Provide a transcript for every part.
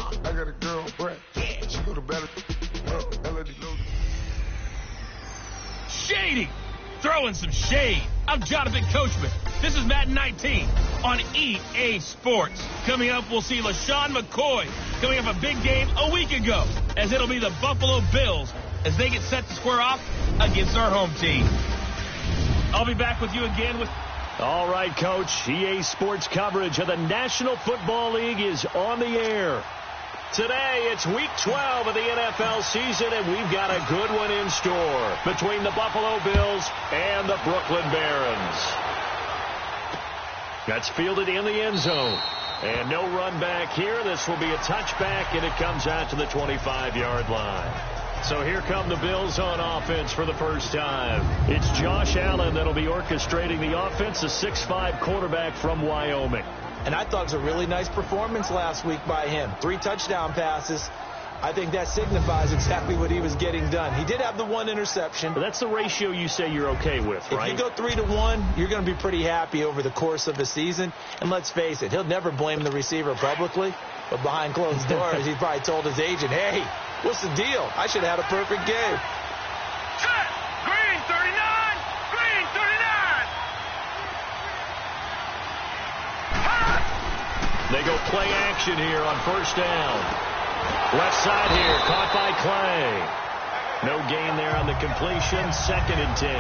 I got a girl, Brett. She go to better. Shady! Throwing some shade. I'm Jonathan Coachman. This is Madden 19 on EA Sports. Coming up, we'll see LaShawn McCoy coming off a big game a week ago, as it'll be the Buffalo Bills as they get set to square off against our home team. I'll be back with you again with... All right, Coach. EA Sports coverage of the National Football League is on the air. Today, it's Week 12 of the NFL season, and we've got a good one in store between the Buffalo Bills and the Brooklyn Barons. That's fielded in the end zone. And no run back here. This will be a touchback, and it comes out to the 25-yard line. So here come the Bills on offense for the first time. It's Josh Allen that'll be orchestrating the offense, a 6'5" quarterback from Wyoming. And I thought it was a really nice performance last week by him. 3 touchdown passes. I think that signifies exactly what he was getting done. He did have the 1 interception. But that's the ratio you say you're okay with, right? If you go 3-1, you're going to be pretty happy over the course of the season. And let's face it, he'll never blame the receiver publicly. But behind closed doors, he probably told his agent, hey, what's the deal? I should have had a perfect game. Set! Green 39! Green 39! They go play action here on first down. Left side here, caught by Clay. No gain there on the completion, 2nd and 10.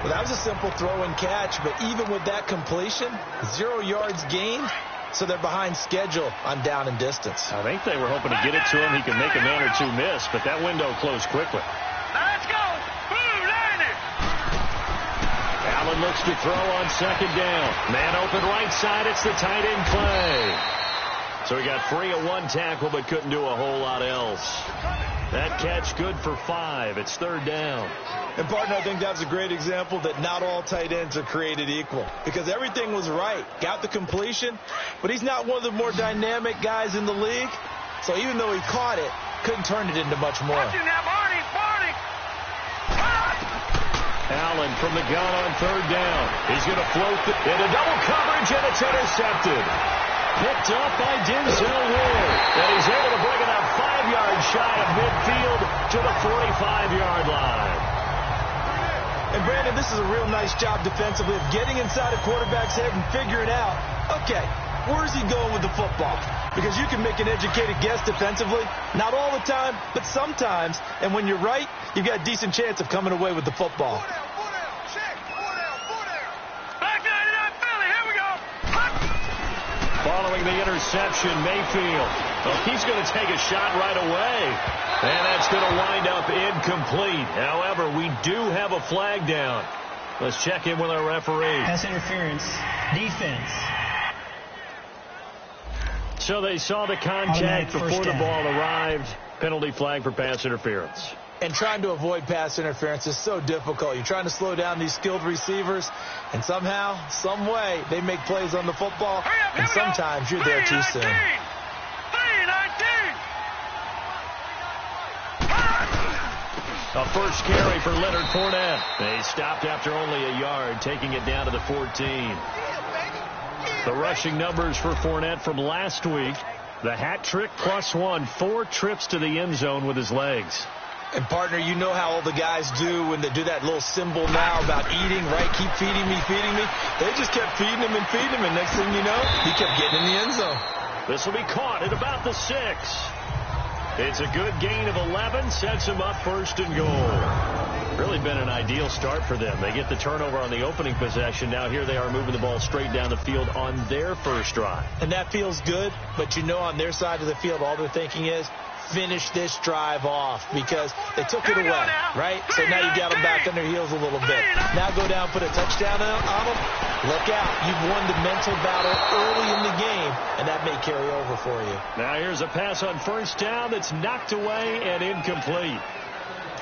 Well, that was a simple throw and catch, but even with that completion, 0 yards gained, so they're behind schedule on down and distance. I think they were hoping to get it to him. He could make a man or two miss, but that window closed quickly. Let's go! Boom, landed! Allen looks to throw on 2nd down. Man open right side, it's the tight end Clay. So he got free of 1 tackle, but couldn't do a whole lot else. That catch good for 5. It's 3rd down. And, partner, I think that's a great example that not all tight ends are created equal. Because everything was right. Got the completion, but he's not one of the more dynamic guys in the league. So even though he caught it, couldn't turn it into much more. Allen from the gun on 3rd down. He's going to float into double coverage, and it's intercepted. Picked up by Denzel Ward. And he's able to bring it up 5 yards shy of midfield to the 45-yard line. And, Brandon, this is a real nice job defensively of getting inside a quarterback's head and figuring out, okay, where's he going with the football? Because you can make an educated guess defensively. Not all the time, but sometimes. And when you're right, you've got a decent chance of coming away with the football. Following the interception, Mayfield. Well, he's going to take a shot right away. And that's going to wind up incomplete. However, we do have a flag down. Let's check in with our referee. Pass interference. Defense. So they saw the contact before the ball arrived. Penalty flag for pass interference. And trying to avoid pass interference is so difficult. You're trying to slow down these skilled receivers, and somehow, some way, they make plays on the football, and sometimes you're there too soon. A first carry for Leonard Fournette. They stopped after only a yard, taking it down to the 14. The rushing numbers for Fournette from last week. The hat trick +1, 4 trips to the end zone with his legs. And, partner, you know how all the guys do when they do that little symbol now about eating, right? Keep feeding me, feeding me. They just kept feeding him, and next thing you know, he kept getting in the end zone. This will be caught at about the 6. It's a good gain of 11, sets him up 1st and goal. Really been an ideal start for them. They get the turnover on the opening possession. Now here they are moving the ball straight down the field on their first drive. And that feels good, but you know on their side of the field, all they're thinking is, finish this drive off, because they took it away, right? So now you got them back on their heels a little bit. Now go down, put a touchdown on them. Look out. You've won the mental battle early in the game, and that may carry over for you. Now here's a pass on 1st down that's knocked away and incomplete.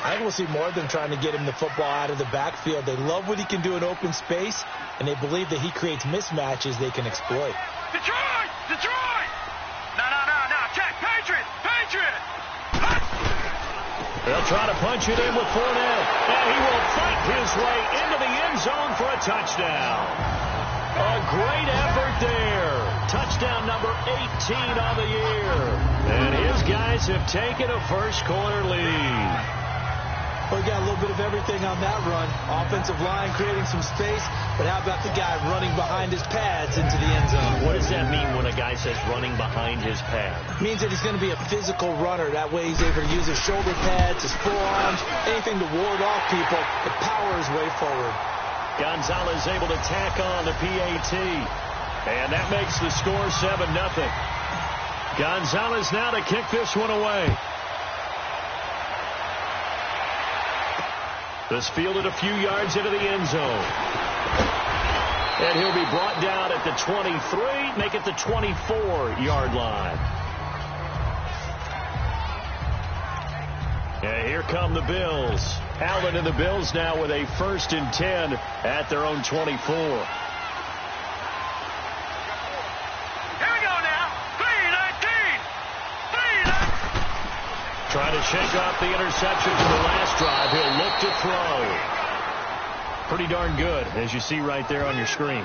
I think we'll see more of them trying to get him the football out of the backfield. They love what he can do in open space, and they believe that he creates mismatches they can exploit. Detroit! Detroit! No. Check. Patriot! They'll try to punch it in with Fournette, and he will fight his way into the end zone for a touchdown. A great effort there. Touchdown number 18 on the year. And Buckeyes have taken a first quarter lead. Well, we got a little bit of everything on that run. Offensive line creating some space, but how about the guy running behind his pads into the end zone? What does that mean when a guy says running behind his pad? It means that he's going to be a physical runner. That way he's able to use his shoulder pads, his forearms, anything to ward off people, but power his way forward. Gonzalez able to tack on the PAT, and that makes the score 7-0. Gonzalez now to kick this one away. This fielded a few yards into the end zone. And he'll be brought down at the 23, make it the 24-yard line. And here come the Bills. Allen and the Bills now with a 1st and 10 at their own 24. Trying to shake off the interception from the last drive. He'll look to throw. Pretty darn good, as you see right there on your screen.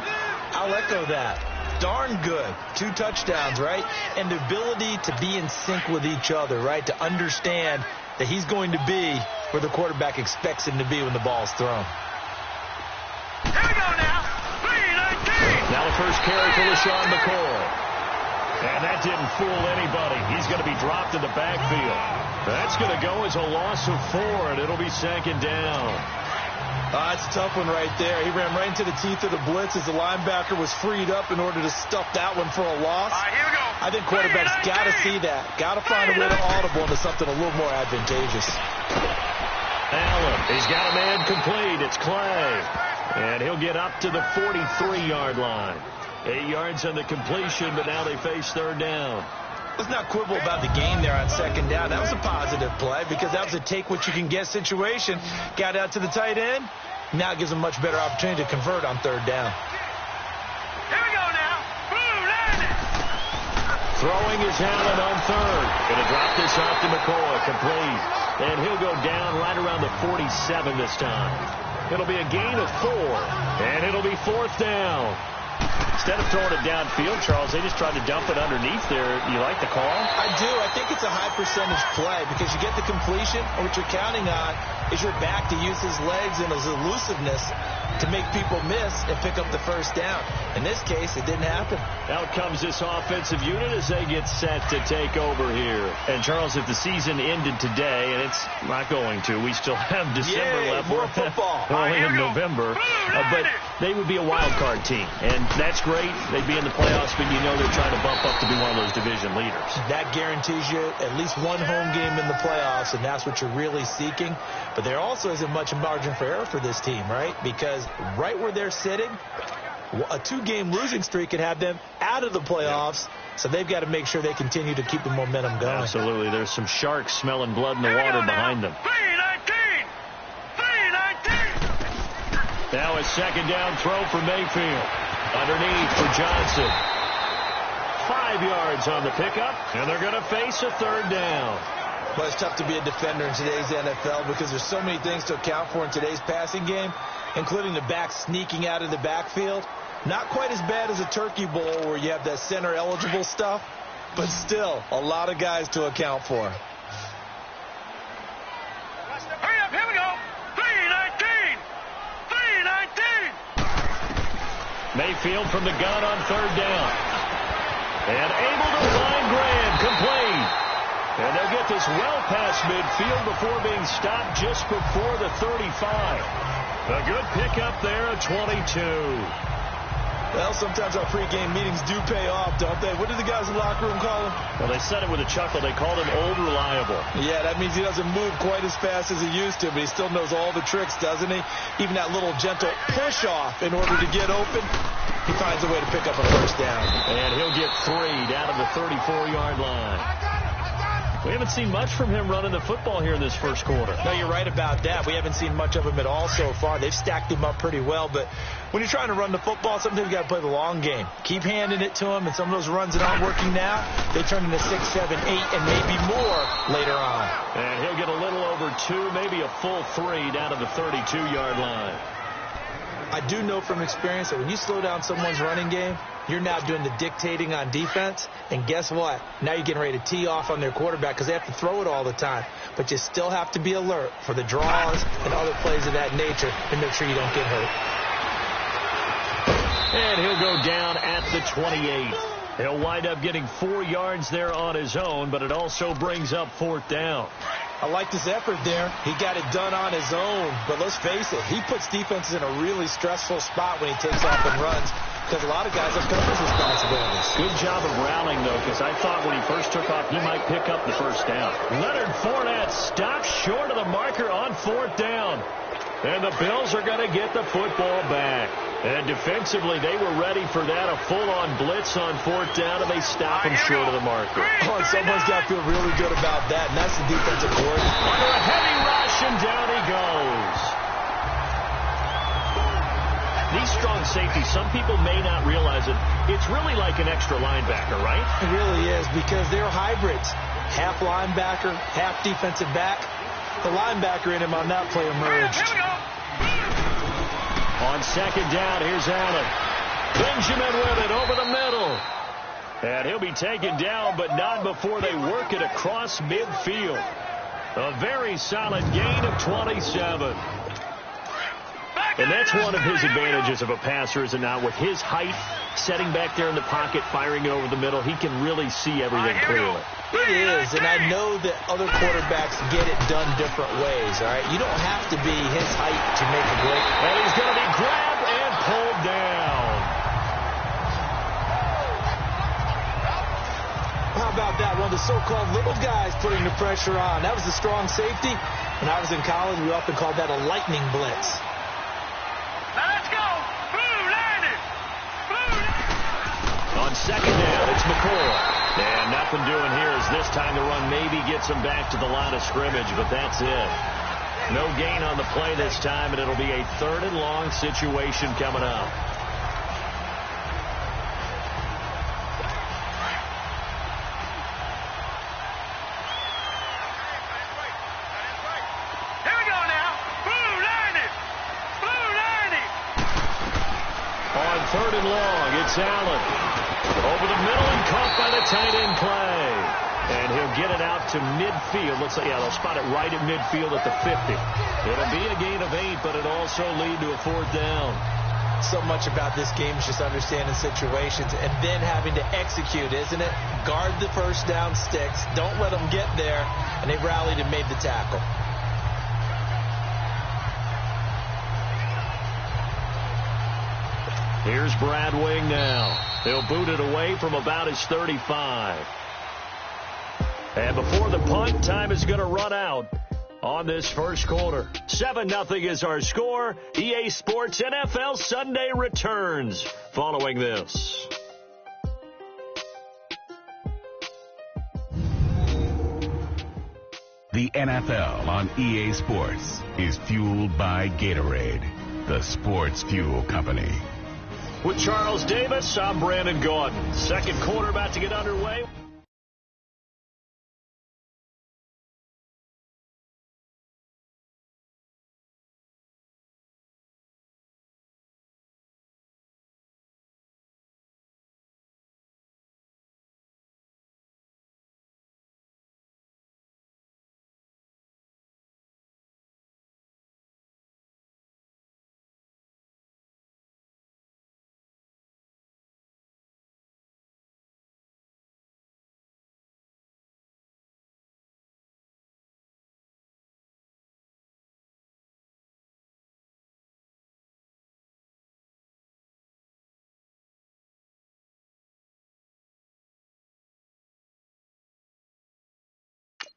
I'll echo that. Darn good. 2 touchdowns, right? And the ability to be in sync with each other, right? To understand that he's going to be where the quarterback expects him to be when the ball's thrown. Here we go now. 3-19. Now the first carry for LaShawn McCoy. And that didn't fool anybody. He's going to be dropped in the backfield. That's going to go as a loss of 4, and it'll be 2nd down. That's a tough one right there. He ran right into the teeth of the blitz as the linebacker was freed up in order to stuff that one for a loss. All right, here we go. I think quarterbacks got to see that. Got to find a way to audible into something a little more advantageous. Allen, he's got a man complete. It's Clay. And he'll get up to the 43-yard line. 8 yards on the completion, but now they face 3rd down. Let's not quibble about the game there on 2nd down. That was a positive play because that was a take-what-you-can-get situation. Got out to the tight end. Now it gives them a much better opportunity to convert on 3rd down. Here we go now. Boom, landed. Throwing is Allen on 3rd. Going to drop this off to McCoy, complete. And he'll go down right around the 47 this time. It'll be a gain of 4, and it'll be 4th down. Instead of throwing it downfield, Charles, they just tried to dump it underneath there. You like the call? I do. I think it's a high-percentage play because you get the completion, and what you're counting on is your back to use his legs and his elusiveness to make people miss and pick up the 1st down. In this case, it didn't happen. Out comes this offensive unit as they get set to take over here. And, Charles, if the season ended today, and it's not going to, we still have December left. More football. Only in November. But they would be a wild card team. And that's great. They'd be in the playoffs, but you know they're trying to bump up to be one of those division leaders. That guarantees you at least one home game in the playoffs, and that's what you're really seeking. But there also isn't much margin for error for this team, right? Because right where they're sitting, a 2-game losing streak could have them out of the playoffs. So they've got to make sure they continue to keep the momentum going. Absolutely. There's some sharks smelling blood in the water behind them. 3-19. 3-19. Now a 2nd down throw for Mayfield. Underneath for Johnson. 5 yards on the pickup, and they're going to face a 3rd down. Well, it's tough to be a defender in today's NFL because there's so many things to account for in today's passing game, including the back sneaking out of the backfield. Not quite as bad as a turkey bowl where you have that center-eligible stuff, but still a lot of guys to account for. Hurry up, here we go. 3-19. 3-19. Mayfield from the gun on 3rd down. And able to find Graham, complete. And they'll get this well past midfield before being stopped just before the 35. A good pickup there at 22. Well, sometimes our pregame meetings do pay off, don't they? What did the guys in the locker room call him? Well, they said it with a chuckle. They called him Old Reliable. Yeah, that means he doesn't move quite as fast as he used to, but he still knows all the tricks, doesn't he? Even that little gentle push-off in order to get open, he finds a way to pick up a 1st down. And he'll get 3 down to the 34-yard line. We haven't seen much from him running the football here in this 1st quarter. No, you're right about that. We haven't seen much of him at all so far. They've stacked him up pretty well, but when you're trying to run the football, sometimes you got to play the long game. Keep handing it to him, and some of those runs that aren't working now, they turn into 6, 7, 8, and maybe more later on. And he'll get a little over 2, maybe a full 3 down to the 32-yard line. I do know from experience that when you slow down someone's running game, You're now doing the dictating on defense, and guess what? Now you're getting ready to tee off on their quarterback because they have to throw it all the time. But you still have to be alert for the draws and other plays of that nature and make sure you don't get hurt. And he'll go down at the 28. He'll wind up getting 4 yards there on his own, but it also brings up 4th down. I liked his effort there. He got it done on his own. But let's face it, he puts defenses in a really stressful spot when he takes off and runs because a lot of guys have coverage responsibilities. Good job of rallying, though, because I thought when he first took off, he might pick up the 1st down. Leonard Fournette stopped short of the marker on 4th down. And the Bills are going to get the football back. And defensively, they were ready for that, a full-on blitz on 4th down, and they stop him short of the marker. Oh, and someone's got to feel really good about that, and that's the defensive coordinator. Under a heavy rush, and down he goes. These strong safeties, some people may not realize it. It's really like an extra linebacker, right? It really is, because they're hybrids. Half linebacker, half defensive back. The linebacker in him on that play emerged. On 2nd down, here's Allen. Benjamin with it over the middle. And he'll be taken down, but not before they work it across midfield. A very solid gain of 27. And that's one of his advantages of a passer, is it not? With his height, setting back there in the pocket, firing it over the middle, he can really see everything clearly. It is, and I know that other quarterbacks get it done different ways, all right? You don't have to be his height to make a great... And he's going to be grabbed and pulled down. How about that? One of the so-called little guys putting the pressure on. That was a strong safety. When I was in college, we often called that a lightning blitz. Let's go. Blue landed. On 2nd down, it's McCoy. And nothing doing here as this time the run maybe gets him back to the line of scrimmage, but that's it. No gain on the play this time, and it'll be a 3rd and long situation coming up. Here we go now. Blue landed. Blue landed. On 3rd and long, it's Allen. Over the middle and caught by the tight end play. And he'll get it out to midfield. Looks like, yeah, they'll spot it right at midfield at the 50. It'll be a gain of 8, but it'll also lead to a 4th down. So much about this game is just understanding situations and then having to execute, isn't it? Guard the 1st down sticks. Don't let them get there. And they rallied and made the tackle. Here's Brad Wing now. He'll boot it away from about his 35. And before the punt, time is going to run out on this 1st quarter. 7-0 is our score. EA Sports NFL Sunday returns following this. The NFL on EA Sports is fueled by Gatorade, the sports fuel company. With Charles Davis, I'm Brandon Gordon. 2nd quarter about to get underway.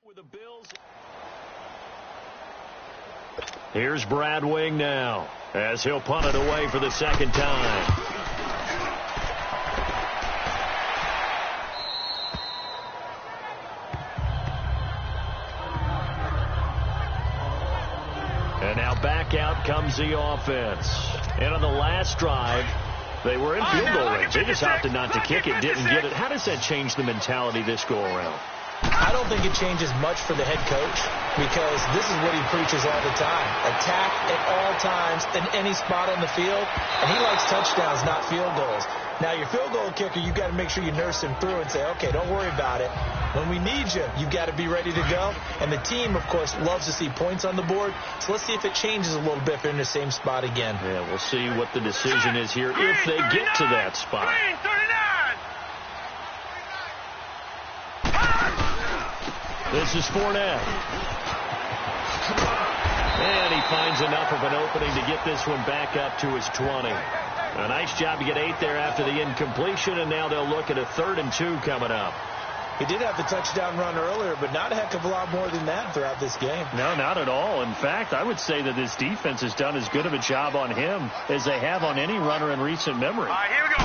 With the Bills. Here's Brad Wing now as he'll punt it away for the 2nd time. And now back out comes the offense. And on the last drive, they were in field goal range. They just opted not to kick it, didn't get it. How does that change the mentality this go around? I don't think it changes much for the head coach because this is what he preaches all the time. Attack at all times in any spot on the field, and he likes touchdowns, not field goals. Now, your field goal kicker, you've got to make sure you nurse him through and say, okay, don't worry about it. When we need you, you've got to be ready to go. And the team, of course, loves to see points on the board. So let's see if it changes a little bit if they're in the same spot again. Yeah, we'll see what the decision is here if they get to that spot. Green 39. This is Fournette. And he finds enough of an opening to get this one back up to his 20. A nice job to get 8 there after the incompletion, and now they'll look at a 3rd and 2 coming up. He did have the touchdown run earlier, but not a heck of a lot more than that throughout this game. No, not at all. In fact, I would say that this defense has done as good of a job on him as they have on any runner in recent memory. All right, here we go.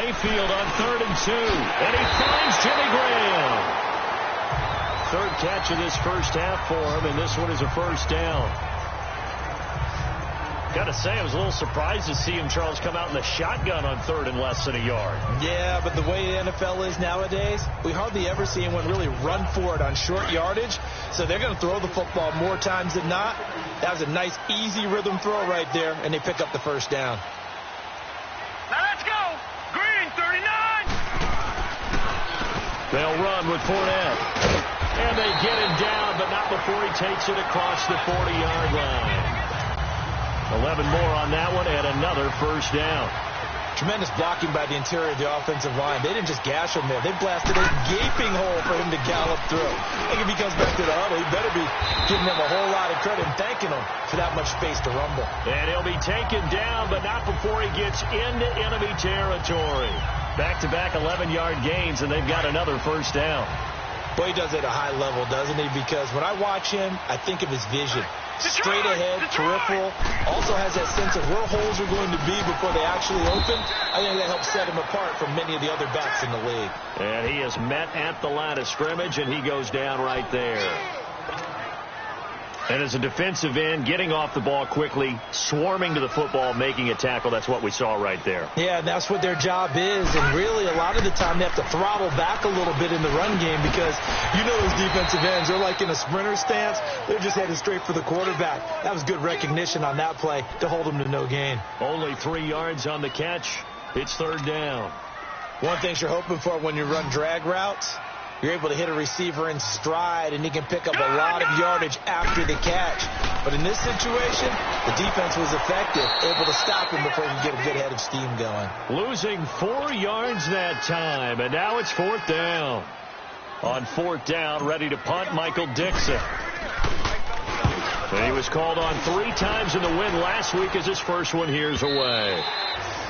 Mayfield on 3rd and 2, and he finds Jimmy Graham. 3rd catch of this first half for him, and this one is a first down. Got to say, I was a little surprised to see him, Charles, come out in the shotgun on 3rd and less than a yard. Yeah, but the way the NFL is nowadays, we hardly ever see anyone really run for it on short yardage. So they're going to throw the football more times than not. That was a nice, easy rhythm throw right there, and they pick up the first down. Now let's go. Green 39. They'll run with Fournette. And they get him down, but not before he takes it across the 40-yard line. 11 more on that one, and another first down. Tremendous blocking by the interior of the offensive line. They didn't just gash him there. They blasted a gaping hole for him to gallop through. I think if he comes back to the huddle, he better be giving them a whole lot of credit and thanking them for that much space to rumble. And he'll be taken down, but not before he gets into enemy territory. Back-to-back 11-yard gains, and they've got another first down. Boy, he does it at a high level, doesn't he? Because when I watch him, I think of his vision. Straight ahead, peripheral. Also has that sense of where holes are going to be before they actually open. I think that helps set him apart from many of the other backs in the league. And he is met at the line of scrimmage, and he goes down right there. And as a defensive end, getting off the ball quickly, swarming to the football, making a tackle, that's what we saw right there. Yeah, and that's what their job is. And really, a lot of the time, they have to throttle back a little bit in the run game because you know those defensive ends, they're like in a sprinter stance. They're just headed straight for the quarterback. That was good recognition on that play to hold them to no gain. Only 3 yards on the catch. It's 3rd down. One thing you're hoping for when you run drag routes, you're able to hit a receiver in stride, and he can pick up a lot of yardage after the catch. But in this situation, the defense was effective, able to stop him before he could get a good head of steam going. Losing 4 yards that time, and now it's 4th down. On 4th down, ready to punt, Michael Dixon. And he was called on 3 times in the win last week as his first one here's away.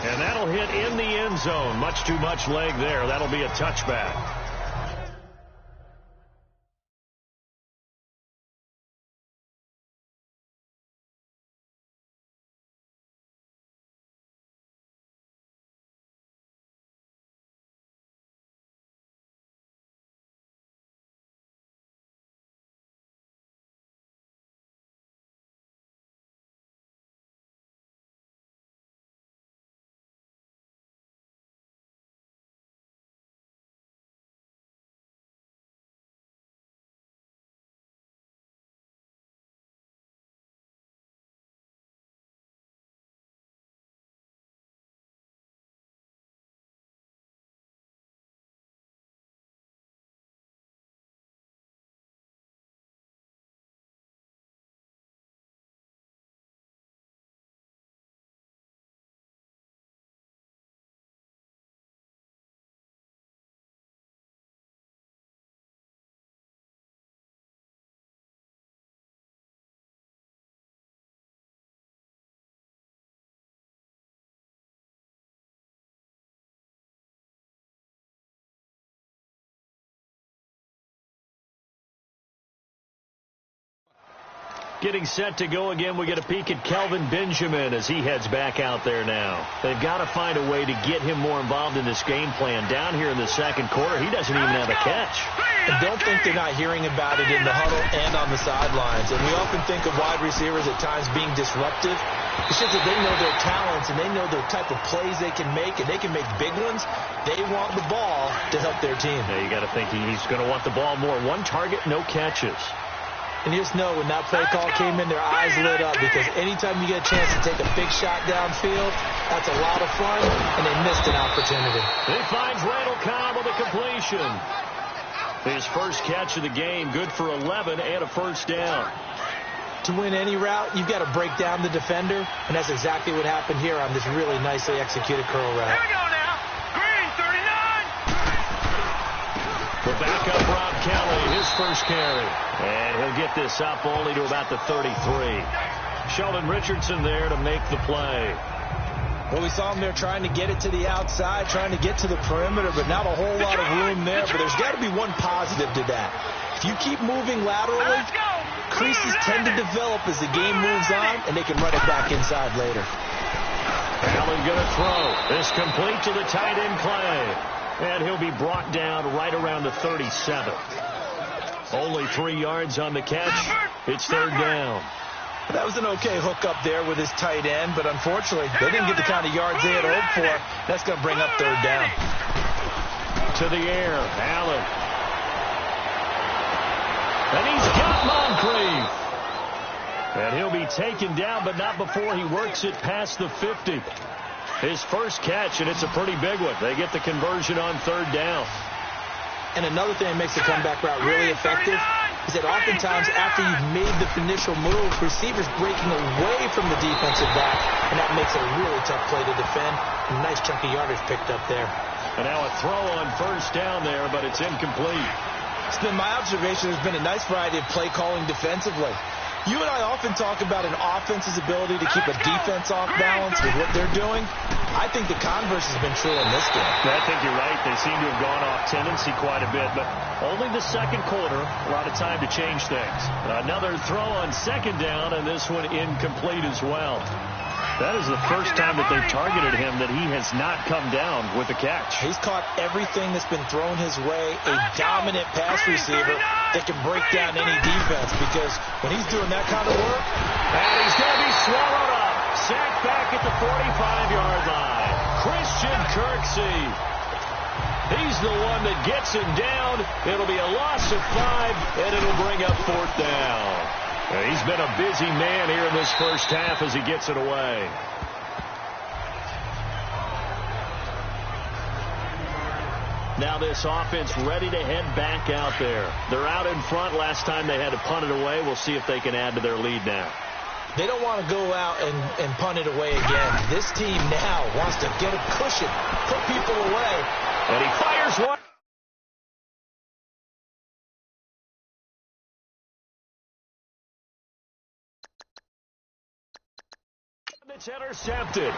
And that'll hit in the end zone. Much too much leg there. That'll be a touchback. Getting set to go again. We get a peek at Kelvin Benjamin as he heads back out there now. They've got to find a way to get him more involved in this game plan. Down here in the second quarter, he doesn't even have a catch. And don't think they're not hearing about it in the huddle and on the sidelines. And we often think of wide receivers at times being disruptive. It's just that they know their talents and they know the type of plays they can make, and they can make big ones. They want the ball to help their team. Yeah, you got to think he's going to want the ball more. 1 target, no catches. And you just know when that play call came in, their eyes lit up, because anytime you get a chance to take a big shot downfield, that's a lot of fun, and they missed an opportunity. He finds Randall Cobb with a completion. His first catch of the game, good for 11 and a first down. To win any route, you've got to break down the defender, and that's exactly what happened here on this really nicely executed curl route. Here we go now. Green, 39. The backup, Rob Kelly, his first carry. And he'll get this up only to about the 33. Sheldon Richardson there to make the play. Well, we saw him there trying to get it to the outside, trying to get to the perimeter, but not a whole lot of room there. But there's got to be one positive to that. If you keep moving laterally, creases tend to develop as the game moves on, and they can run it back inside later. Allen going to throw. This complete to the tight end Clay. And he'll be brought down right around the 37. Only 3 yards on the catch. It's third down. That was an okay hook up there with his tight end, but unfortunately, they didn't get the kind of yards they had hoped for. That's going to bring up third down. To the air, Allen. And he's got Moncrief. And he'll be taken down, but not before he works it past the 50. His first catch, and it's a pretty big one. They get the conversion on third down. And another thing that makes the comeback route really effective is that oftentimes after you've made the initial move, receivers breaking away from the defensive back, and that makes it a really tough play to defend. A nice chunk of yardage picked up there. And now a throw on first down there, but it's incomplete. It's been my observation there's been a nice variety of play calling defensively. You and I often talk about an offense's ability to keep a defense off balance with what they're doing. I think the converse has been true in this game. I think you're right. They seem to have gone off tendency quite a bit, but only the second quarter, a lot of time to change things. Another throw on second down, and this one incomplete as well. That is the first time that they've targeted him that he has not come down with a catch. He's caught everything that's been thrown his way, a dominant pass receiver that can break down any defense, because when he's doing that kind of work, and he's going to be swallowed up. Sacked back at the 45-yard line. Christian Kirksey. He's the one that gets him down. It'll be a loss of 5, and it'll bring up fourth down. He's been a busy man here in this first half as he gets it away. Now this offense ready to head back out there. They're out in front. Last time they had to punt it away. We'll see if they can add to their lead now. They don't want to go out and punt it away again. This team now wants to get a cushion, put people away. And he fires one. It's intercepted.